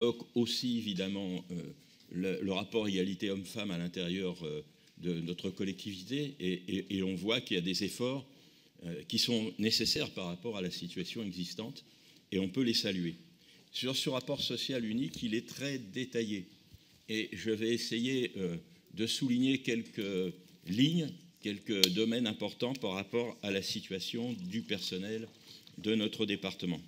aussi évidemment le rapport égalité homme-femme à l'intérieur de notre collectivité et on voit qu'il y a des efforts qui sont nécessaires par rapport à la situation existante et on peut les saluer. Sur ce rapport social unique, il est très détaillé et je vais essayer de souligner quelques lignes, quelques domaines importants par rapport à la situation du personnel de notre département.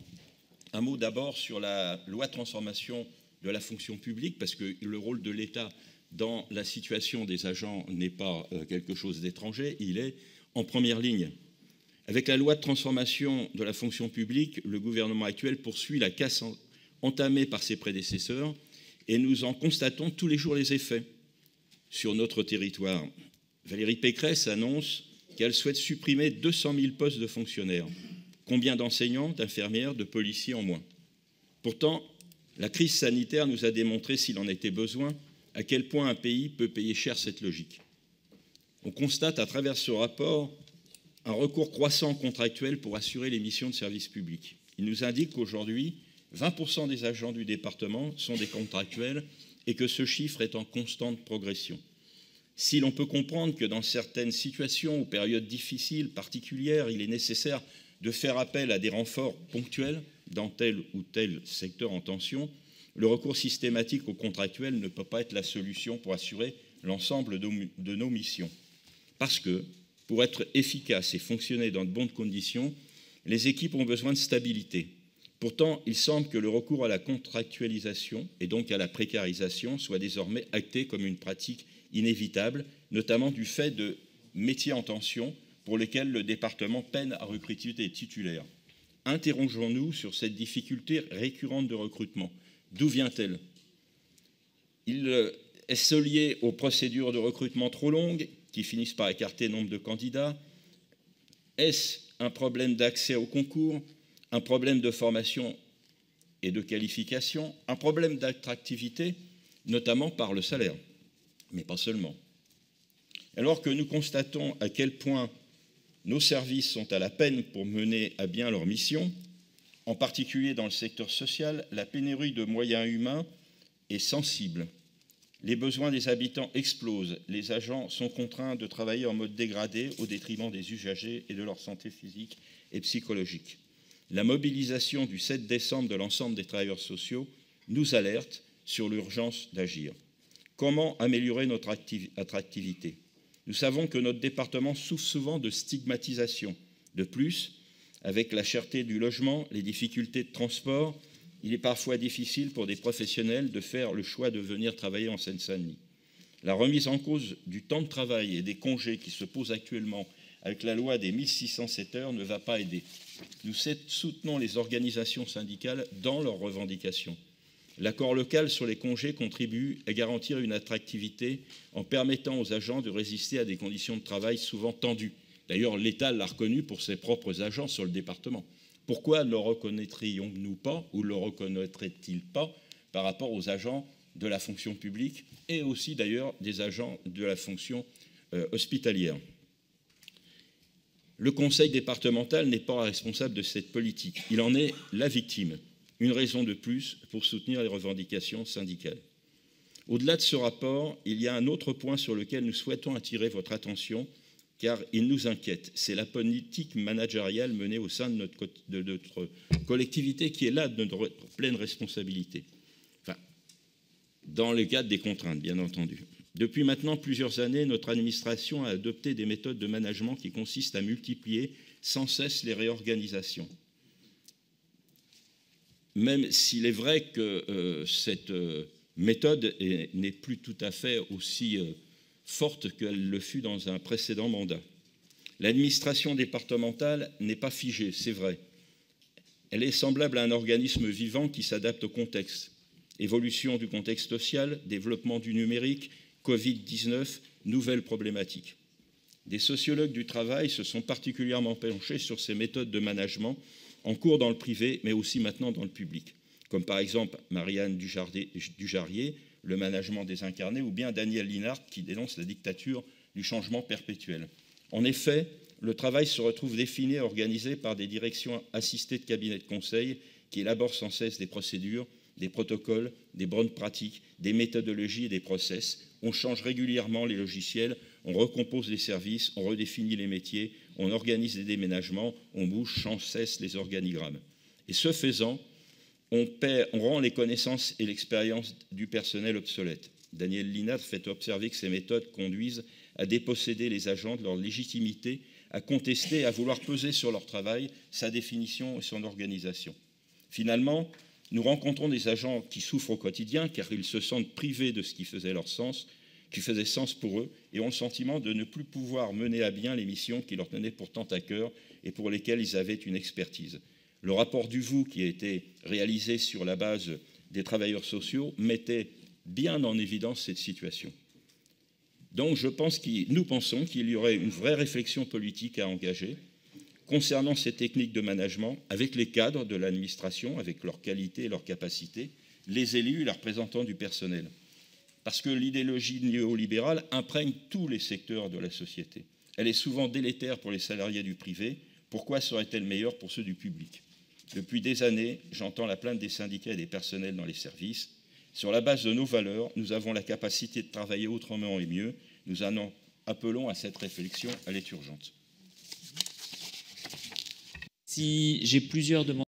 Un mot d'abord sur la loi de transformation de la fonction publique, parce que le rôle de l'État dans la situation des agents n'est pas quelque chose d'étranger, il est en première ligne. Avec la loi de transformation de la fonction publique, le gouvernement actuel poursuit la casse entamée par ses prédécesseurs et nous en constatons tous les jours les effets sur notre territoire. Valérie Pécresse annonce qu'elle souhaite supprimer 200 000 postes de fonctionnaires. Combien d'enseignants, d'infirmières, de policiers en moins? Pourtant, la crise sanitaire nous a démontré, s'il en était besoin, à quel point un pays peut payer cher cette logique. On constate à travers ce rapport un recours croissant contractuel pour assurer les missions de service public. Il nous indique qu'aujourd'hui, 20% des agents du département sont des contractuels et que ce chiffre est en constante progression. Si l'on peut comprendre que dans certaines situations ou périodes difficiles, particulières, il est nécessaire de faire appel à des renforts ponctuels dans tel ou tel secteur en tension, le recours systématique aux contractuels ne peut pas être la solution pour assurer l'ensemble de nos missions. Parce que, pour être efficaces et fonctionner dans de bonnes conditions, les équipes ont besoin de stabilité. Pourtant, il semble que le recours à la contractualisation et donc à la précarisation soit désormais acté comme une pratique inévitable, notamment du fait de métiers en tension pour lesquels le département peine à recruter des titulaires. Interrogeons-nous sur cette difficulté récurrente de recrutement. D'où vient-elle? Est-ce lié aux procédures de recrutement trop longues qui finissent par écarter nombre de candidats? Est-ce un problème d'accès au concours, un problème de formation et de qualification, un problème d'attractivité, notamment par le salaire, mais pas seulement? Alors que nous constatons à quel point nos services sont à la peine pour mener à bien leur mission, en particulier dans le secteur social, la pénurie de moyens humains est sensible. Les besoins des habitants explosent. Les agents sont contraints de travailler en mode dégradé au détriment des usagers et de leur santé physique et psychologique. La mobilisation du 7 décembre de l'ensemble des travailleurs sociaux nous alerte sur l'urgence d'agir. Comment améliorer notre attractivité? Nous savons que notre département souffre souvent de stigmatisation. De plus, avec la cherté du logement, les difficultés de transport, il est parfois difficile pour des professionnels de faire le choix de venir travailler en Seine-Saint-Denis. La remise en cause du temps de travail et des congés qui se pose actuellement avec la loi des 1607 heures ne va pas aider. Nous soutenons les organisations syndicales dans leurs revendications. L'accord local sur les congés contribue à garantir une attractivité en permettant aux agents de résister à des conditions de travail souvent tendues. D'ailleurs, l'État l'a reconnu pour ses propres agents sur le département. Pourquoi le reconnaîtrions-nous pas ou le reconnaîtrait-il pas par rapport aux agents de la fonction publique et aussi d'ailleurs des agents de la fonction hospitalière? Le conseil départemental n'est pas responsable de cette politique. Il en est la victime. Une raison de plus pour soutenir les revendications syndicales. Au-delà de ce rapport, il y a un autre point sur lequel nous souhaitons attirer votre attention, car il nous inquiète. C'est la politique managériale menée au sein de notre collectivité qui est là de notre pleine responsabilité. Enfin, dans le cadre des contraintes, bien entendu. Depuis maintenant plusieurs années, notre administration a adopté des méthodes de management qui consistent à multiplier sans cesse les réorganisations. Même s'il est vrai que cette méthode n'est plus tout à fait aussi forte qu'elle le fut dans un précédent mandat. L'administration départementale n'est pas figée, c'est vrai. Elle est semblable à un organisme vivant qui s'adapte au contexte. Évolution du contexte social, développement du numérique, Covid-19, nouvelles problématiques. Des sociologues du travail se sont particulièrement penchés sur ces méthodes de management en cours dans le privé, mais aussi maintenant dans le public, comme par exemple Marianne Dujarrier, le management désincarné, ou bien Daniel Linhart, qui dénonce la dictature du changement perpétuel. En effet, le travail se retrouve défini et organisé par des directions assistées de cabinets de conseil qui élaborent sans cesse des procédures des protocoles, des bonnes pratiques, des méthodologies et des process. On change régulièrement les logiciels, on recompose les services, on redéfinit les métiers, on organise des déménagements, on bouge sans cesse les organigrammes. Et ce faisant, on rend les connaissances et l'expérience du personnel obsolètes. Daniel Linat fait observer que ces méthodes conduisent à déposséder les agents de leur légitimité, à contester, à vouloir peser sur leur travail, sa définition et son organisation. Finalement, nous rencontrons des agents qui souffrent au quotidien car ils se sentent privés de ce qui faisait leur sens, qui faisait sens pour eux, et ont le sentiment de ne plus pouvoir mener à bien les missions qui leur tenaient pourtant à cœur et pour lesquelles ils avaient une expertise. Le rapport Duvaux, qui a été réalisé sur la base des travailleurs sociaux, mettait bien en évidence cette situation. Donc nous pensons qu'il y aurait une vraie réflexion politique à engager concernant ces techniques de management avec les cadres de l'administration, avec leur qualité et leur capacité, les élus et les représentants du personnel. Parce que l'idéologie néolibérale imprègne tous les secteurs de la société. Elle est souvent délétère pour les salariés du privé. Pourquoi serait-elle meilleure pour ceux du public? Depuis des années, j'entends la plainte des syndicats et des personnels dans les services. Sur la base de nos valeurs, nous avons la capacité de travailler autrement et mieux. Nous en appelons à cette réflexion, elle est urgente. Si j'ai plusieurs demandes.